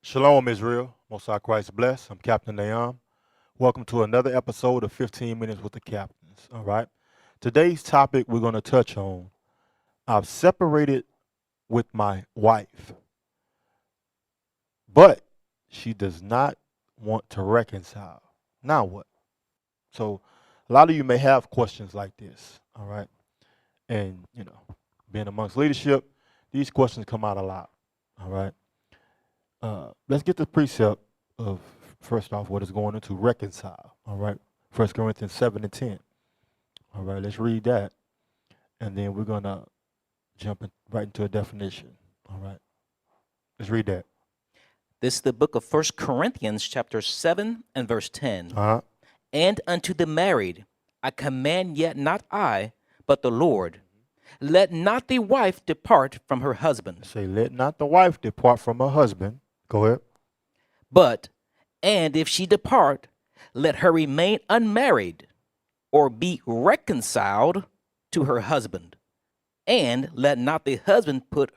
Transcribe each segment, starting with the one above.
Shalom, Israel. Most High Christ bless. I'm Captain Nahum. Welcome to another episode of 15 Minutes with the Captains. All right. Today's topic we're going to touch on, I've separated with my wife, but she does not want to reconcile. Now what? So a lot of you may have questions like this. All right. And, being amongst leadership, these questions come out a lot. All right. Let's get the precept of, first off, what is going into reconcile. All right. 1 Corinthians 7 and 10. All right. Let's read that. And then we're going to jump right into a definition. All right. Let's read that. This is the book of 1 Corinthians chapter 7 and verse 10. Uh-huh. And unto the married I command, yet not I, but the Lord. Let not the wife depart from her husband. Say, let not the wife depart from her husband. Go ahead. But, and if she depart, let her remain unmarried, or be reconciled to her husband. And let not the husband put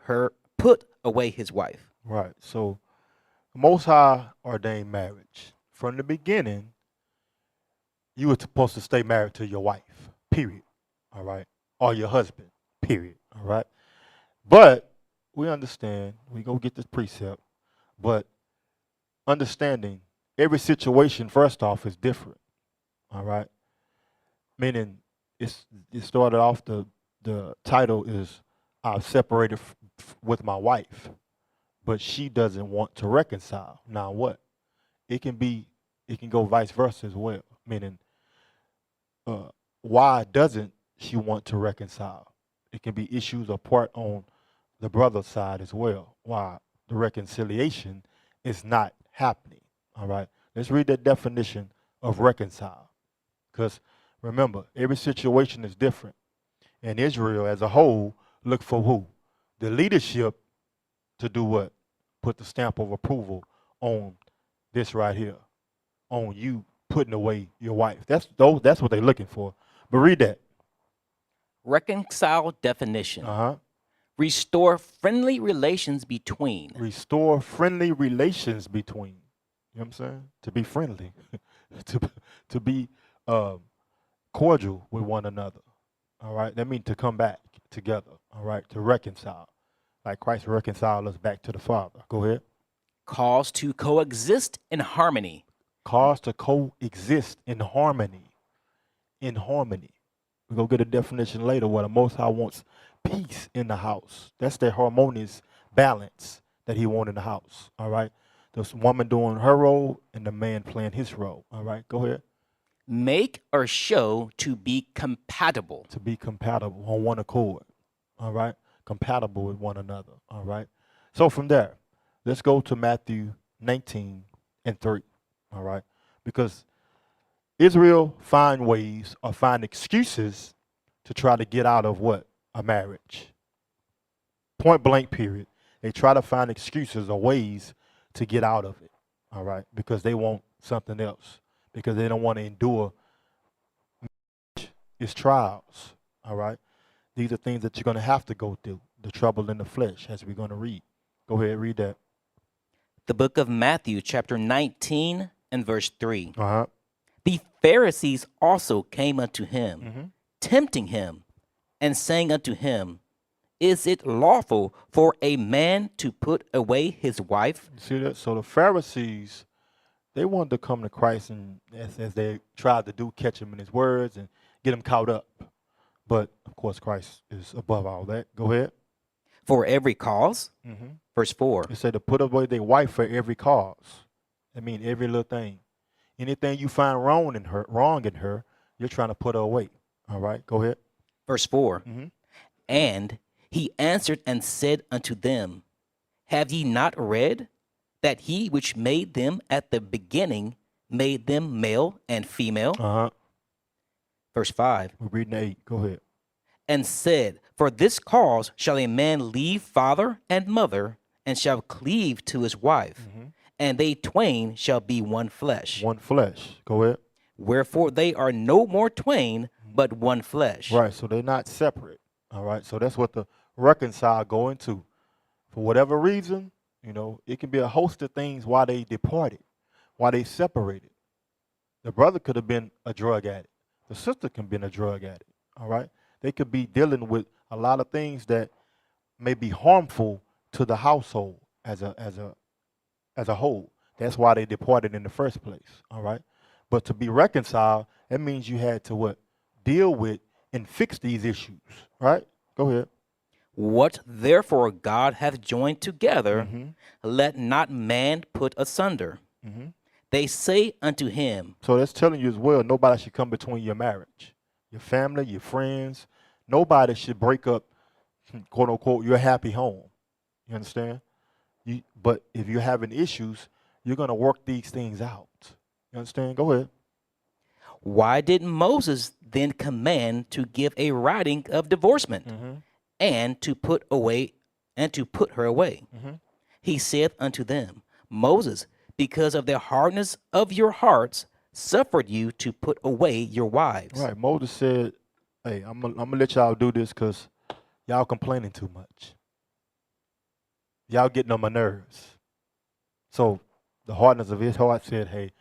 away his wife. Right. So, Most High ordained marriage. From the beginning, you were supposed to stay married to your wife, period. All right. Or your husband, period. All right. But we understand, we go get this precept, but understanding every situation, first off, is different. All right. Meaning, it started off, the title is I've separated with my wife, but she doesn't want to reconcile. Now what? It can go vice versa as well. Meaning, why doesn't she want to reconcile? It can be issues apart on the brother's side as well. Why the reconciliation is not happening. All right. Let's read the definition of reconcile. Because remember, every situation is different. And Israel as a whole look for who? The leadership to do what? Put the stamp of approval on this right here. On you putting away your wife. That's what they're looking for. But read that. Reconcile definition. Uh-huh. Restore friendly relations between. Restore friendly relations between. You know what I'm saying? To be friendly. to be cordial with one another. All right? That means to come back together. All right? To reconcile. Like Christ reconciled us back to the Father. Go ahead. Cause to coexist in harmony. Cause to coexist in harmony. In harmony. We're going to get a definition later where the Most High wants peace in the house. That's the harmonious balance that he wants in the house. All right. There's a woman doing her role and the man playing his role. All right. Go ahead. Make or show to be compatible. To be compatible on one accord. All right. Compatible with one another. All right. So from there, let's go to Matthew 19 and 3. All right. Because Israel find ways or find excuses to try to get out of what? A marriage. Point blank period. They try to find excuses or ways to get out of it. All right. Because they want something else. Because they don't want to endure its trials. All right. These are things that you're going to have to go through. The trouble in the flesh, as we're going to read. Go ahead, read that. The book of Matthew, chapter 19 and verse 3. Uh-huh. The Pharisees also came unto him, tempting him, and saying unto him, Is it lawful for a man to put away his wife? See that? So the Pharisees, they wanted to come to Christ, and as they tried to do, catch him in his words and get him caught up. But, of course, Christ is above all that. Go ahead. For every cause. Verse 4. It said to put away their wife for every cause. I mean, every little thing. Anything you find wrong in her, you're trying to put her away. All right, go ahead. Verse 4. And He answered and said unto them, Have ye not read that he which made them at the beginning made them male and female? Uh-huh. Verse 5. We're reading 8. Go ahead. And said, For this cause shall a man leave father and mother, and shall cleave to his wife, and they twain shall be one flesh. One flesh. Go ahead. Wherefore they are no more twain, but one flesh. Right, so they're not separate. All right, so that's what the reconcile go into. For whatever reason, it can be a host of things why they departed, why they separated. The brother could have been a drug addict. The sister can be a drug addict. All right, they could be dealing with a lot of things that may be harmful to the household as a whole. That's why they departed in the first place. All right, but to be reconciled, that means you had to what? Deal with and fix these issues. Right? Go ahead. What therefore God hath joined together, let not man put asunder. They say unto him. So that's telling you as well, nobody should come between your marriage, your family, your friends. Nobody should break up, quote unquote, your happy home. You understand? But if you're having issues, you're going to work these things out. You understand? Go ahead. Why did Moses then command to give a writing of divorcement, and to put her away? He saith unto them, Moses, because of the hardness of your hearts, suffered you to put away your wives. Right. Moses said, hey, I'm gonna let y'all do this because y'all complaining too much. Y'all getting on my nerves. So the hardness of his heart said, hey,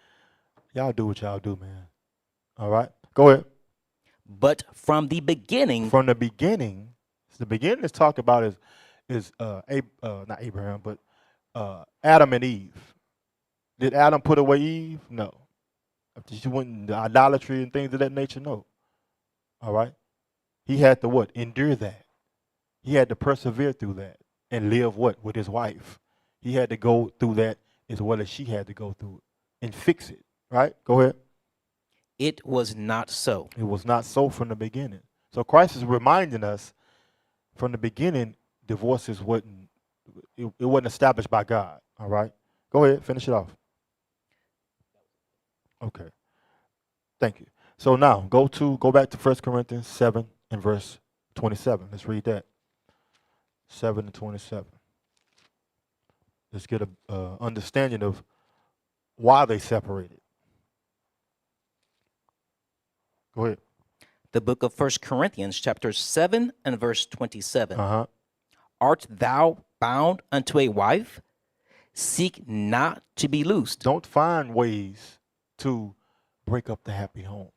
y'all do what y'all do, man. All right? Go ahead. But from the beginning. From the beginning, the beginning is talked about is not Abraham, but Adam and Eve. Did Adam put away Eve? No. After she went into idolatry and things of that nature? No. All right? He had to what? Endure that. He had to persevere through that and live what? With his wife. He had to go through that as well as she had to go through it and fix it. Right? Go ahead. It was not so. It was not so from the beginning. So Christ is reminding us from the beginning, divorces wasn't established by God. All right? Go ahead, finish it off. Okay. Thank you. So now go back to 1 Corinthians 7 and verse 27. Let's read that. 7 and 27. Let's get a understanding of why they separated. Go ahead. The book of 1 Corinthians, chapter 7 and verse 27. Art thou bound unto a wife? Seek not to be loosed. Don't find ways to break up the happy home.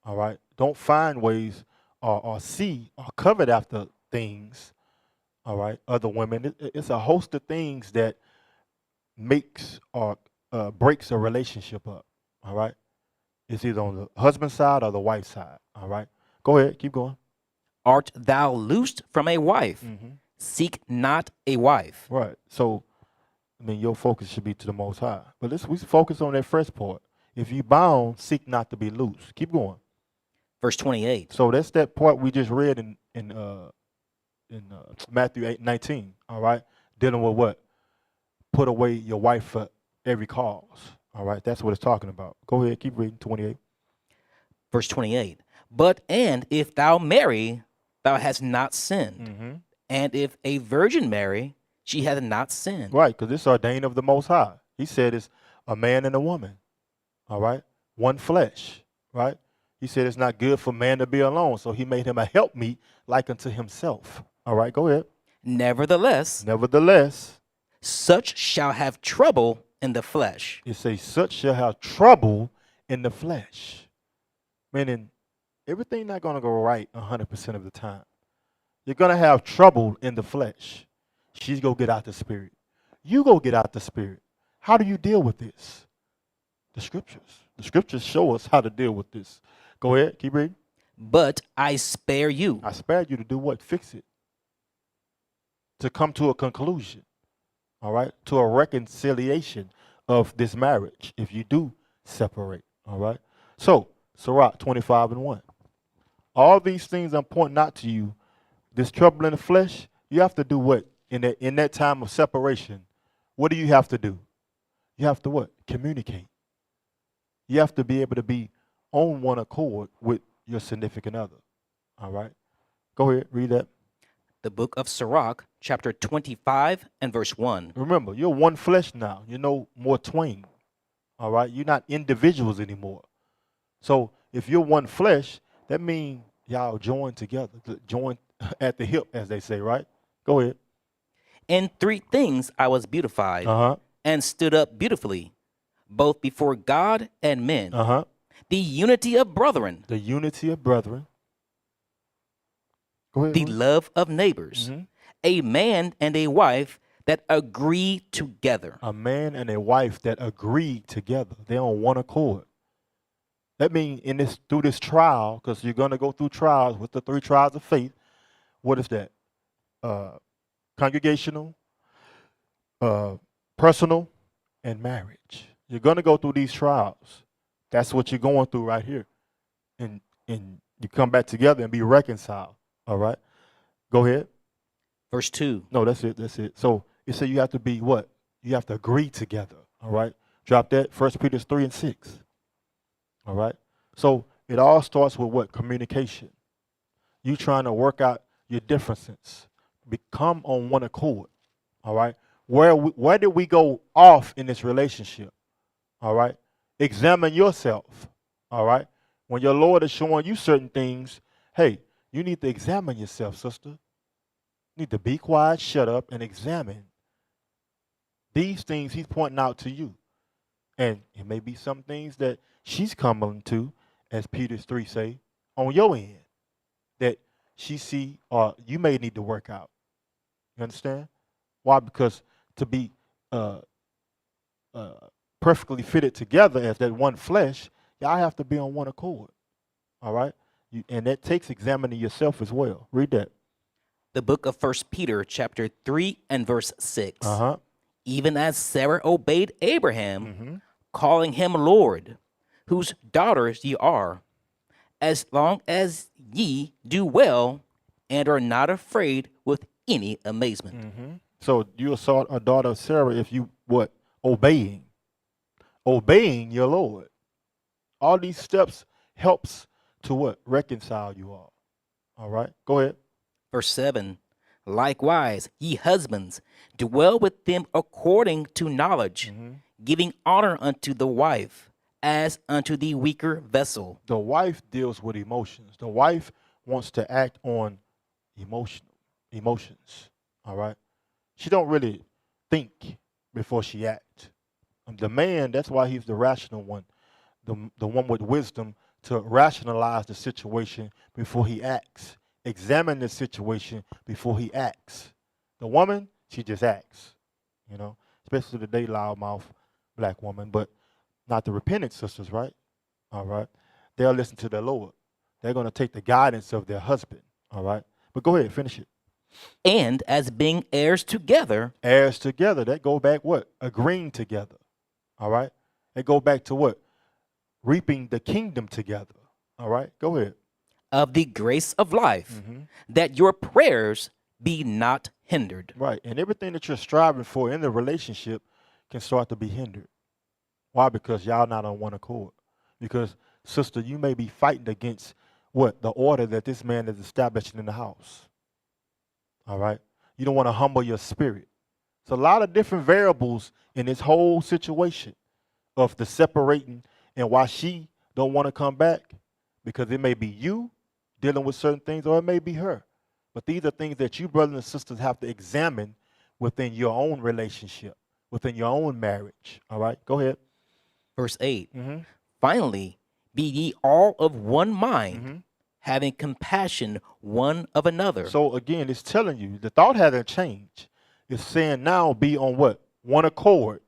All right? Don't find ways or see or covet after things, all right, other women. It's a host of things that makes or breaks a relationship up, all right? It's either on the husband side or the wife side, all right? Go ahead, keep going. Art thou loosed from a wife? Seek not a wife. Right. So, I mean, your focus should be to the Most High. But we focus on that first part. If you bound, seek not to be loose. Keep going. Verse 28. So that's that part we just read in Matthew 8:19. All right, dealing with what? Put away your wife for every cause. All right, that's what it's talking about. Go ahead, keep reading. 28. Verse 28. And if thou marry, thou hast not sinned. And if a virgin marry, she hath not sinned. Right, because it's ordained of the Most High. He said it's a man and a woman. All right, one flesh. Right. He said it's not good for man to be alone, so he made him a helpmeet like unto himself. All right, go ahead. Nevertheless, such shall have trouble in the flesh. It says such shall have trouble in the flesh. Meaning everything not going to go right 100% of the time. You're going to have trouble in the flesh. She's going to get out the spirit. You go get out the spirit. How do you deal with this? The scriptures. The scriptures show us how to deal with this. Go ahead, keep reading. But I spare you. I spared you to do what? Fix it. To come to a conclusion. All right? To a reconciliation of this marriage if you do separate. All right? So, Sirach 25 and 1. All these things I'm pointing out to you this trouble in the flesh, you have to do what? In that time of separation, what do you have to do? You have to what? Communicate. You have to be able to be on one accord with your significant other. All right? Go ahead, read that. The book of Sirach, chapter 25 and verse 1. Remember, you're one flesh now. You're no more twain. All right? You're not individuals anymore. So if you're one flesh, that means y'all join together, join at the hip, as they say, right? Go ahead. In 3 things I was beautified Uh-huh. and stood up beautifully, both before God and men. Uh-huh. The unity of brethren, The unity of brethren. Go ahead. the love of neighbors, Mhm. a man and a wife that agree together. A man and a wife that agree together. They're on one accord. That means through this trial, because you're going to go through trials with the 3 trials of faith. What is that? Congregational, personal, and marriage. You're going to go through these trials. That's what you're going through right here. And you come back together and be reconciled. All right? Go ahead. Verse 2. No, that's it. That's it. So it said you have to be what? You have to agree together. All right? Drop that. 1 Peter 3 and 6. All right? So it all starts with what? Communication. You trying to work out your differences. Become on one accord. All right? Where did we go off in this relationship? All right? Examine yourself. All right? When your Lord is showing you certain things, hey, you need to examine yourself, sister. You need to be quiet, shut up, and examine. These things he's pointing out to you. And it may be some things that she's coming to, as Peter 3 say, on your end, that she see or you may need to work out. You understand? Why? Because to be perfectly fitted together as that one flesh, y'all have to be on one accord. All right? And that takes examining yourself as well. Read that. The book of 1 Peter, chapter 3 and verse 6. Uh-huh. Even as Sarah obeyed Abraham, Mm-hmm. calling him Lord, whose daughters ye are, as long as ye do well and are not afraid with any amazement. Mm-hmm. So you saw a daughter of Sarah if you what? Obeying your Lord. All these steps helps to what? Reconcile you all. All right? Go ahead. Verse 7. Likewise, ye husbands, dwell with them according to knowledge, giving honor unto the wife, as unto the weaker vessel. The wife deals with emotions. The wife wants to act on emotions. All right? She don't really think before she acts. The man, that's why he's the rational one, the one with wisdom to rationalize the situation before he acts. Examine the situation before he acts. The woman, she just acts, especially today, loudmouth black woman, but not the repentant sisters, right? All right. They'll listen to their Lord. They're going to take the guidance of their husband, all right? But go ahead, finish it. And as being heirs together, That go back what? Agreeing together, all right? They go back to what? Reaping the kingdom together, all right? Go ahead. of the grace of life, that your prayers be not hindered. Right. And everything that you're striving for in the relationship can start to be hindered. Why? Because y'all not on one accord. Because, sister, you may be fighting against what? The order that this man is establishing in the house. All right? You don't want to humble your spirit. It's a lot of different variables in this whole situation of the separating and why she don't want to come back. Because it may be you dealing with certain things, or it may be her. But these are things that you brothers and sisters have to examine within your own relationship, within your own marriage. All right? Go ahead. Verse 8. Finally, be ye all of one mind, having compassion one of another. So again, it's telling you, the thought hasn't changed. It's saying now be on what? One accord.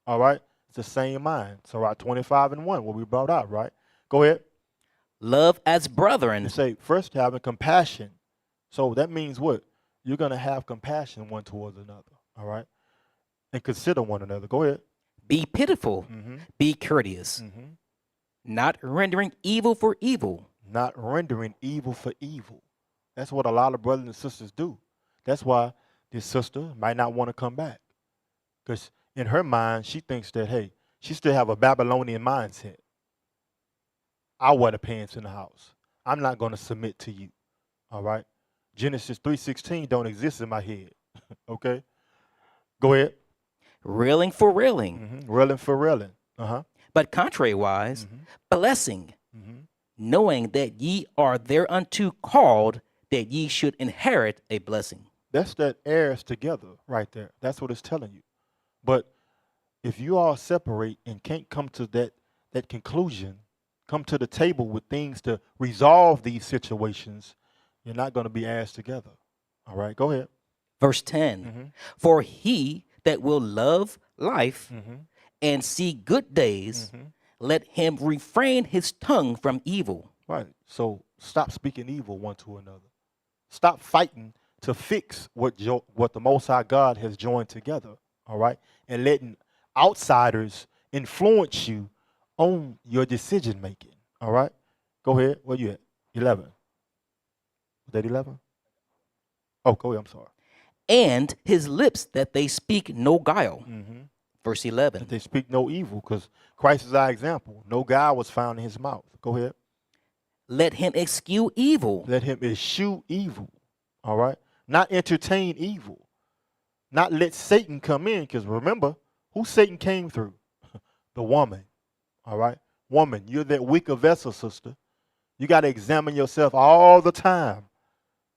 All right? It's the same mind. So right, 25 and 1, what we brought out, right? Go ahead. Love as brethren. You say first having compassion. So that means what? You're going to have compassion one towards another. All right? And consider one another. Go ahead. Be pitiful. Be courteous. Not rendering evil for evil. Not rendering evil for evil. That's what a lot of brothers and sisters do. That's why this sister might not want to come back. Because in her mind, she thinks that, hey, she still have a Babylonian mindset. I wear the pants in the house. I'm not going to submit to you. All right? Genesis 3:16 don't exist in my head. Okay? Go ahead. Railing for railing, Reeling for reeling. Uh-huh. but contrariwise, blessing, knowing that ye are thereunto called, that ye should inherit a blessing. That's that heirs together right there. That's what it's telling you. But if you all separate and can't come to that conclusion, come to the table with things to resolve these situations, you're not going to be heirs together. All right, go ahead. Verse 10 For he that will love life and see good days, let him refrain his tongue from evil. Right. So stop speaking evil one to another. Stop fighting to fix what the Most High God has joined together. All right, and letting outsiders influence you on your decision making. All right, go ahead. Where you at? 11. Was that 11? Oh, go ahead. I'm sorry. And his lips that they speak no guile. Verse 11. That they speak no evil, because Christ is our example. No guile was found in his mouth. Go ahead. Let him eschew evil. Let him eschew evil. All right, not entertain evil. Not let Satan come in, because remember, who Satan came through? The woman. All right? Woman, you're that weaker vessel, sister. You got to examine yourself all the time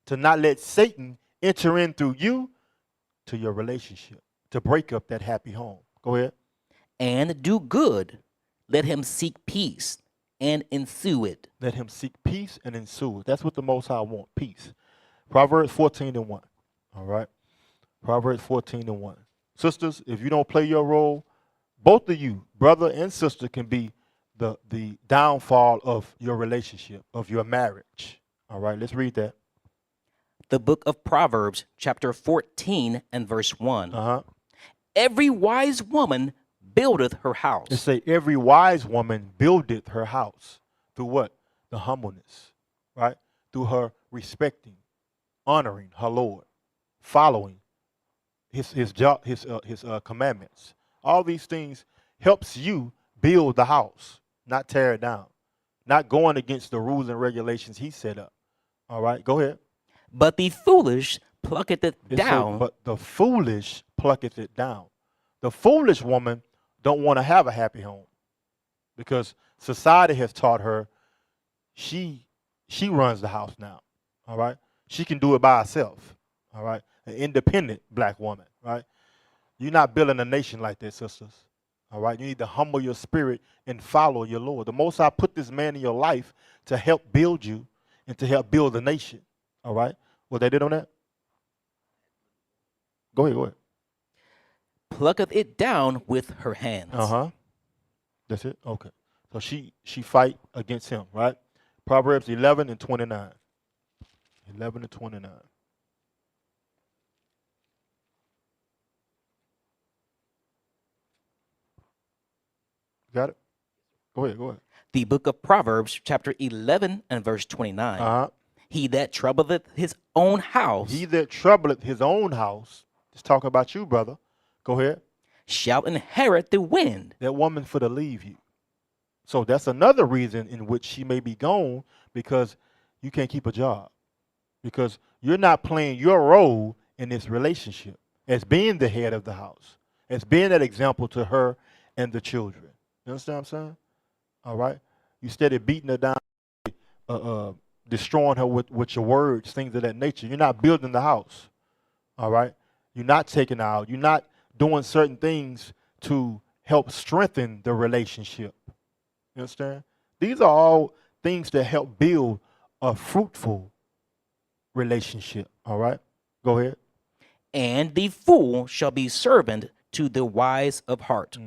to not let Satan enter in through you to your relationship, to break up that happy home. Go ahead. And do good. Let him seek peace and ensue it. Let him seek peace and ensue it. That's what the Most High want, peace. Proverbs 14:1. All right? Proverbs 14:1. Sisters, if you don't play your role, both of you, brother and sister, can be the downfall of your relationship, of your marriage. All right, let's read that. The book of Proverbs, chapter 14 and verse 1. Uh-huh. Every wise woman buildeth her house. It say every wise woman buildeth her house. Through what? The humbleness, right? Through her respecting, honoring her Lord, following his commandments. All these things helps you build the house, not tear it down, not going against the rules and regulations he set up. All right, go ahead. But the foolish plucketh it It down. say, but the foolish plucketh it down. The foolish woman don't want to have a happy home because society has taught her she runs the house now. All right, she can do it by herself. All right, an independent black woman. Right, you're not building a nation like that, sisters. All right, you need to humble your spirit and follow your Lord. The Most High put this man in your life to help build you and to help build the nation. All right, what they did on that? Go ahead. Plucketh it down with her hands. Uh-huh. That's it? Okay. So she fight against him, right? Proverbs 11:29. 11:29. Got it? Go ahead. The book of Proverbs, chapter 11 and verse 29. Uh-huh. He that troubleth his own house He that troubleth his own house, just talking about you, brother. Go ahead. shall inherit the wind. That woman for to leave you. So that's another reason in which she may be gone, because you can't keep a job. Because you're not playing your role in this relationship as being the head of the house, as being that example to her and the children. You understand what I'm saying? All right? You steady beating her down, destroying her with your words, things of that nature. You're not building the house. All right? You're not taking her out. You're not doing certain things to help strengthen the relationship. You understand? These are all things that help build a fruitful relationship. All right? Go ahead. And the fool shall be servant to the wise of heart.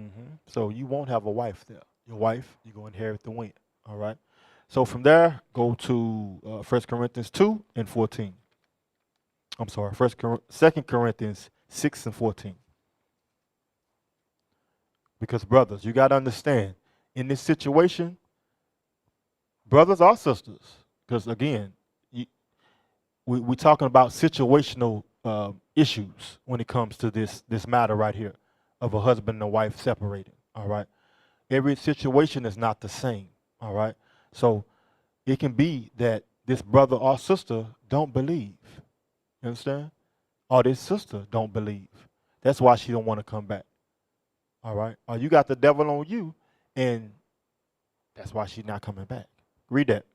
So you won't have a wife there. Your wife, you're going to inherit the wind. All right? So from there, go to 1 Corinthians 2 and 14. I'm sorry, 2 Corinthians 6 and 14. Because brothers, you got to understand, in this situation, brothers or sisters, because again, we're talking about situational issues when it comes to this matter right here of a husband and a wife separating. All right. Every situation is not the same. All right. So it can be that this brother or sister don't believe. You understand? Or this sister don't believe. That's why she don't want to come back. All right. Or you got the devil on you, and that's why she's not coming back. Read that.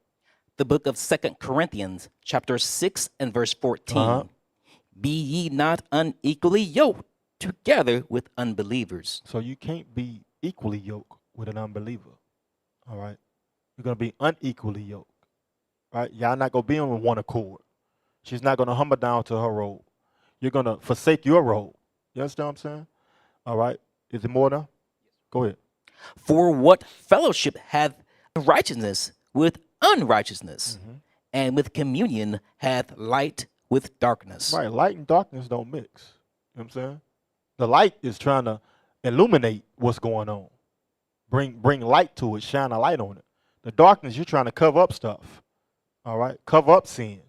The book of 2 Corinthians, chapter 6 and verse 14. Uh-huh. Be ye not unequally yoked together with unbelievers. So you can't be equally yoked with an unbeliever. All right. You're gonna be unequally yoked. Right? Y'all not gonna be on one accord. She's not gonna humble down to her role. You're gonna forsake your role. You understand what I'm saying? All right. Is it more now? Go ahead. For what fellowship hath righteousness with unrighteousness? And with communion hath light with darkness. Right. Light and darkness don't mix. You know what I'm saying? The light is trying to illuminate what's going on. Bring light to it, shine a light on it. The darkness, you're trying to cover up stuff. All right? Cover up sin.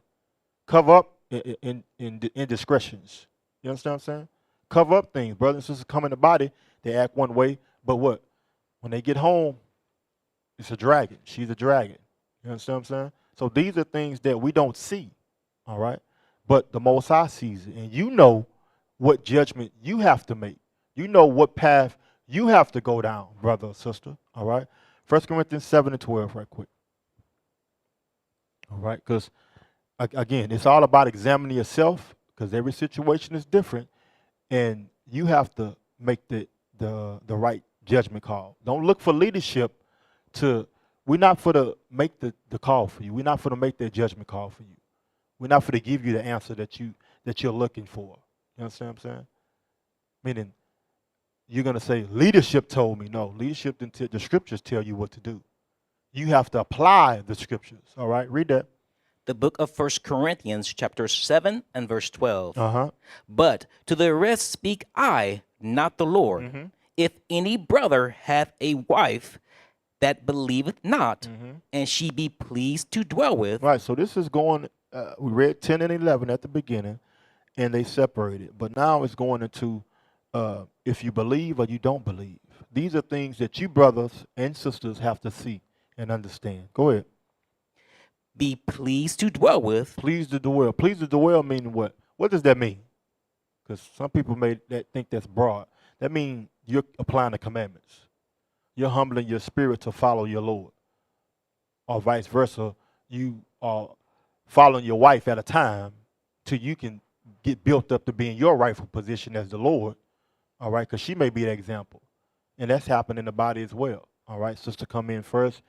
Cover up indiscretions. You understand what I'm saying? Cover up things. Brothers and sisters come in the body, they act one way, but what? When they get home, it's a dragon. She's a dragon. You understand what I'm saying? So these are things that we don't see. All right? But the Most High sees it. And you know what judgment you have to make. You know what path you have to go down, brother or sister. All right? 1 Corinthians 7 and 12 right quick. All right? Because, again, it's all about examining yourself because every situation is different. And you have to make the right judgment call. Don't look for leadership we're not for to make the call for you. We're not for to make that judgment call for you. We're not for to give you the answer that you're looking for. You understand what I'm saying? Meaning, you're going to say, leadership told me. No, leadership didn't the scriptures tell you what to do. You have to apply the scriptures. All right, read that. The book of 1 Corinthians, chapter 7 and verse 12. Uh-huh. But to the rest speak I, not the Lord. If any brother hath a wife that believeth not, and she be pleased to dwell with. Right, so this is going, we read 10 and 11 at the beginning, and they separated. But now it's going into if you believe or you don't believe. These are things that you brothers and sisters have to see and understand. Go ahead. Be pleased to dwell with. Pleased to dwell. Pleased to dwell meaning what? What does that mean? Because some people may think that's broad. That means you're applying the commandments. You're humbling your spirit to follow your Lord. Or vice versa, you are following your wife at a time till you can get built up to be in your rightful position as the Lord. All right, because she may be the example. And that's happened in the body as well. All right, sister come in first.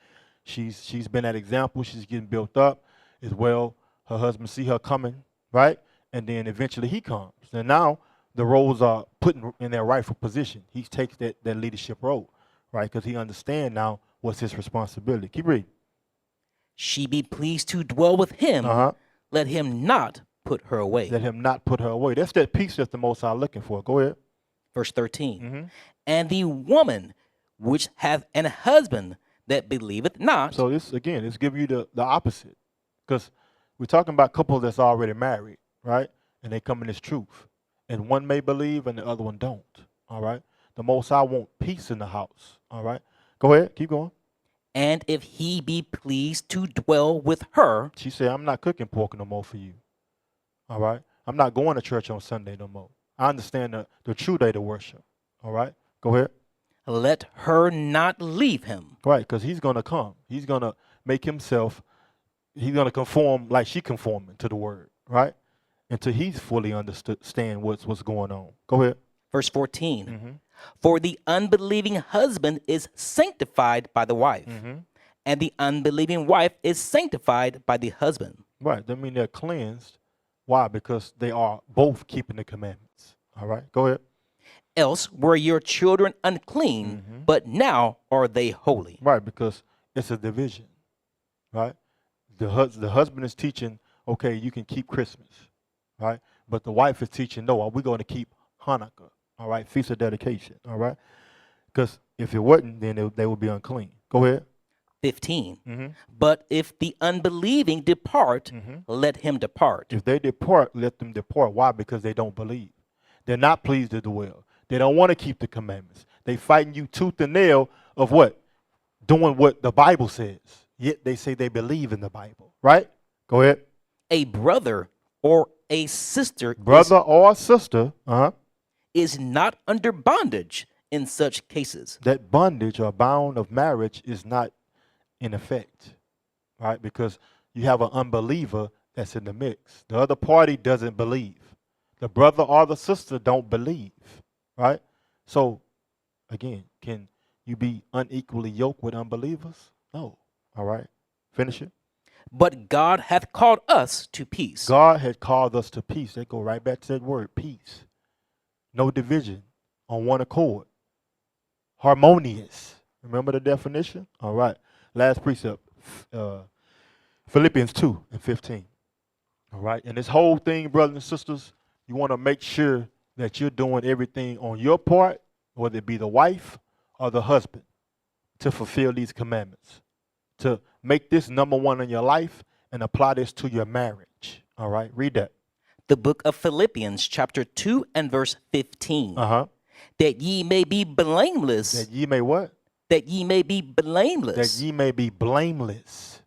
She's been that example. She's getting built up as well. Her husband see her coming, right? And then eventually he comes. And now the roles are put in their rightful position. He takes that leadership role, right? Because he understands now what's his responsibility. Keep reading. She be pleased to dwell with him. Let him not put her away. Let him not put her away. That's that peace that the Most High looking for. Go ahead. Verse 13. And the woman which hath an husband that believeth not. So this, again, it's giving you the opposite. Because we're talking about couples that's already married, right? And they come in this truth. And one may believe and the other one don't. All right? The Most High want peace in the house. All right? Go ahead. Keep going. And if he be pleased to dwell with her. She said, I'm not cooking pork no more for you. All right? I'm not going to church on Sunday no more. I understand the true day to worship. All right? Go ahead. Let her not leave him. Right, because he's going to come. He's going to make himself, he's going to conform like she conforming to the word, right? Until he's fully understand what's going on. Go ahead. Verse 14. For the unbelieving husband is sanctified by the wife, and the unbelieving wife is sanctified by the husband. Right, that means they're cleansed. Why? Because they are both keeping the commandments. All right, go ahead. Else were your children unclean, but now are they holy. Right, because it's a division, right? The husband is teaching, okay, you can keep Christmas, right? But the wife is teaching, no, we're going to keep Hanukkah, all right? Feast of dedication, all right? Because if it wasn't, then they would be unclean. Go ahead. 15. But if the unbelieving depart, let him depart. If they depart, let them depart. Why? Because they don't believe. They're not pleased to dwell. They don't want to keep the commandments. They fighting you tooth and nail of what? Doing what the Bible says. Yet they say they believe in the Bible. Right? Go ahead. A brother or a sister Brother or sister, is not under bondage in such cases. that bondage or bound of marriage is not in effect, right? Because you have an unbeliever that's in the mix. The other party doesn't believe. The brother or the sister don't believe, right? So, again, can you be unequally yoked with unbelievers? No. All right. Finish it. But God hath called us to peace. God had called us to peace. They go right back to that word, peace. No division, on one accord. Harmonious. Remember the definition? All right. Last precept, Philippians 2:15. All right. And this whole thing, brothers and sisters, you want to make sure that you're doing everything on your part, whether it be the wife or the husband, to fulfill these commandments, to make this number one in your life and apply this to your marriage. All right. Read that. The book of Philippians, chapter 2 and verse 15. That ye may be blameless. That ye may what? That ye may be blameless. That ye may be blameless.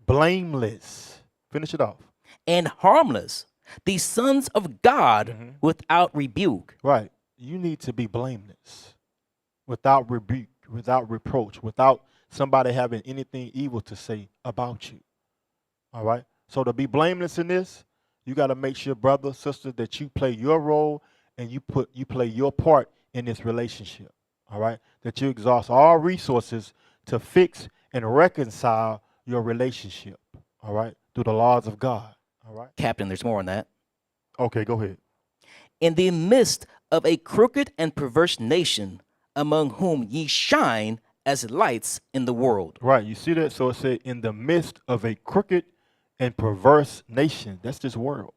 Blameless. Finish it off. And harmless, the sons of God without rebuke. Right. You need to be blameless, without rebuke, without reproach, without somebody having anything evil to say about you. All right. So to be blameless in this, you got to make sure, brother, sister, that you play your role and you play your part in this relationship. All right. That you exhaust all resources to fix and reconcile your relationship. All right. Through the laws of God. All right. Captain, there's more on that. Okay, go ahead. In the midst of a crooked and perverse nation, among whom ye shine as lights in the world. Right. You see that? So it said, in the midst of a crooked and perverse nation. That's this world.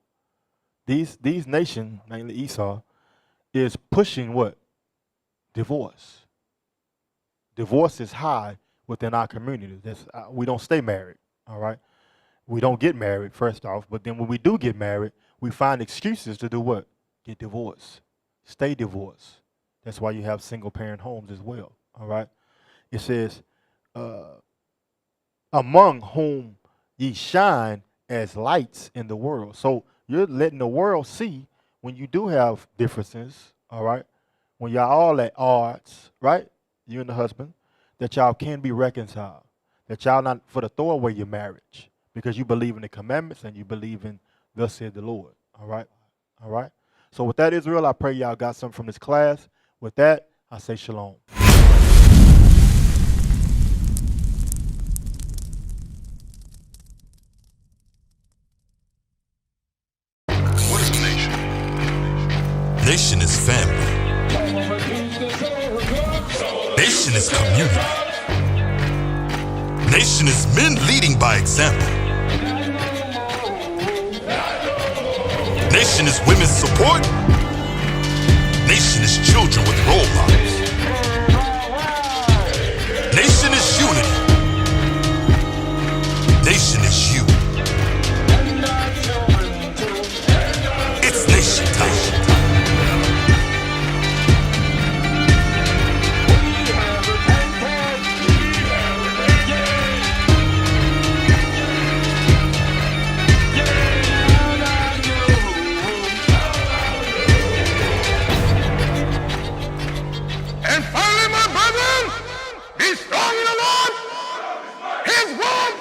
These nations, mainly Esau, is pushing what? Divorce. Divorce is high within our community. We don't stay married, all right? We don't get married, first off, but then when we do get married, we find excuses to do what? Get divorced. Stay divorced. That's why you have single-parent homes as well, all right? It says, among whom ye shine as lights in the world. So you're letting the world see when you do have differences, all right? When y'all all at odds, right? You and the husband, that y'all can be reconciled. That y'all not for to throw away your marriage because you believe in the commandments and you believe in thus said the Lord, all right? All right? So with that, Israel, I pray y'all got something from this class. With that, I say shalom. Nation is family. Nation is community. Nation is men leading by example. Nation is women's support. Nation is children with role models. Nation is unity. Nation is you. It's nation time. And finally, my brethren, be strong in the Lord. His word